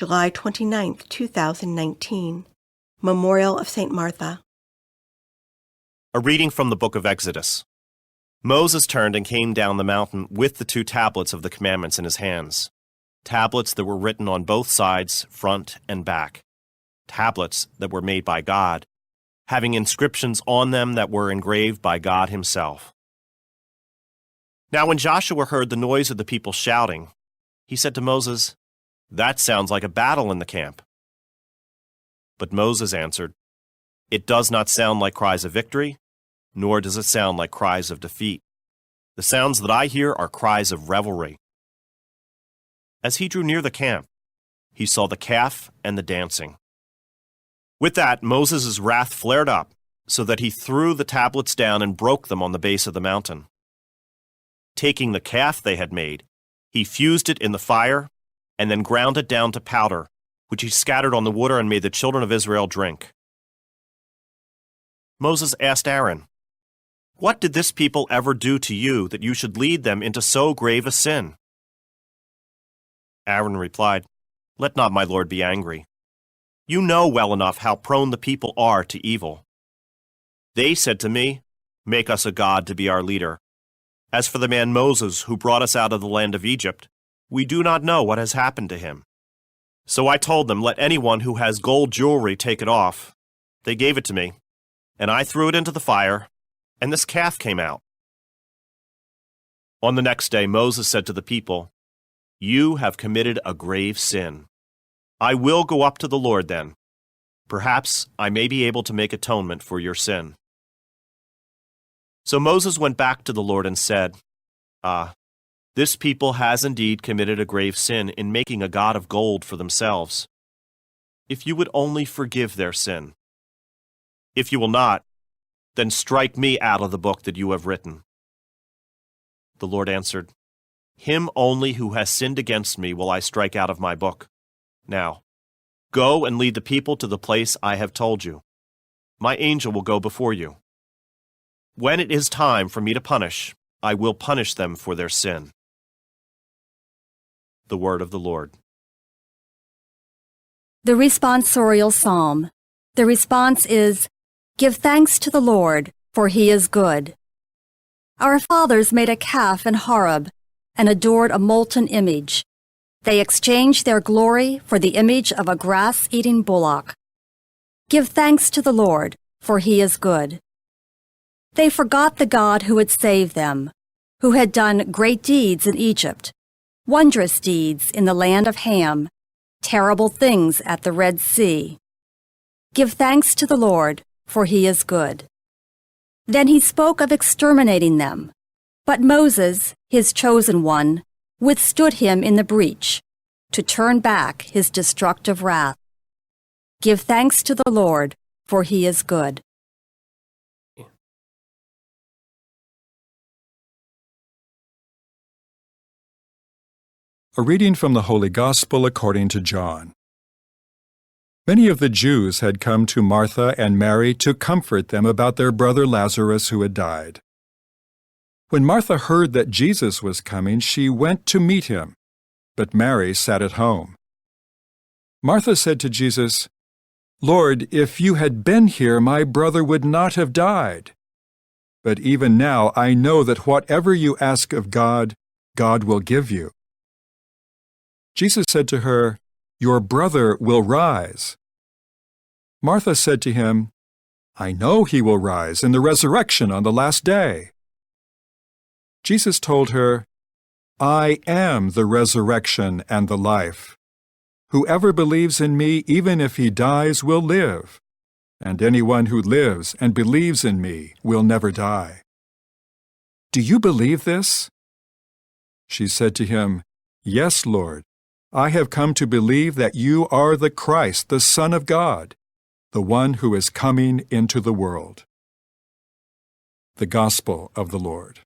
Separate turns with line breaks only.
July 29, 2019. Memorial of St. Martha.
A reading from the book of Exodus. Moses turned and came down the mountain with the 2 tablets of the commandments in his hands, tablets that were written on both sides, front and back, tablets that were made by God, having inscriptions on them that were engraved by God himself. Now when Joshua heard the noise of the people shouting, he said to Moses, "That sounds like a battle in the camp." But Moses answered, "It does not sound like cries of victory, nor does it sound like cries of defeat. The sounds that I hear are cries of revelry." As he drew near the camp, he saw the calf and the dancing. With that, Moses' wrath flared up, so that he threw the tablets down and broke them on the base of the mountain. Taking the calf they had made, he fused it in the fire, and then ground it down to powder, which he scattered on the water and made the children of Israel drink. Moses asked Aaron, "What did this people ever do to you that you should lead them into so grave a sin?" Aaron replied, "Let not my Lord be angry. You know well enough how prone the people are to evil. They said to me, 'Make us a god to be our leader.' As for the man Moses who brought us out of the land of Egypt, we do not know what has happened to him. So I told them, 'Let anyone who has gold jewelry take it off.' They gave it to me, and I threw it into the fire, and this calf came out." On the next day Moses said to the people, "You have committed a grave sin. I will go up to the Lord then. Perhaps I may be able to make atonement for your sin." So Moses went back to the Lord and said, This people has indeed committed a grave sin in making a god of gold for themselves. If you would only forgive their sin. If you will not, then strike me out of the book that you have written." The Lord answered, "Him only who has sinned against me will I strike out of my book. Now, go and lead the people to the place I have told you. My angel will go before you. When it is time for me to punish, I will punish them for their sin." The word of the Lord.
The responsorial psalm. The response is, "Give thanks to the Lord, for he is good." Our fathers made a calf in Horeb and adored a molten image. They exchanged their glory for the image of a grass-eating bullock. Give thanks to the Lord, for he is good. They forgot the God who had saved them, who had done great deeds in Egypt, wondrous deeds in the land of Ham, terrible things at the Red Sea. Give thanks to the Lord, for he is good. Then he spoke of exterminating them, but Moses, his chosen one, withstood him in the breach, to turn back his destructive wrath. Give thanks to the Lord, for he is good.
A reading from the Holy Gospel according to John. Many of the Jews had come to Martha and Mary to comfort them about their brother Lazarus who had died. When Martha heard that Jesus was coming, she went to meet him, but Mary sat at home. Martha said to Jesus, "Lord, if you had been here, my brother would not have died. But even now I know that whatever you ask of God, God will give you." Jesus said to her, "Your brother will rise." Martha said to him, "I know he will rise in the resurrection on the last day." Jesus told her, "I am the resurrection and the life. Whoever believes in me, even if he dies, will live, and anyone who lives and believes in me will never die. Do you believe this?" She said to him, "Yes, Lord. I have come to believe that you are the Christ, the Son of God, the one who is coming into the world." The Gospel of the Lord.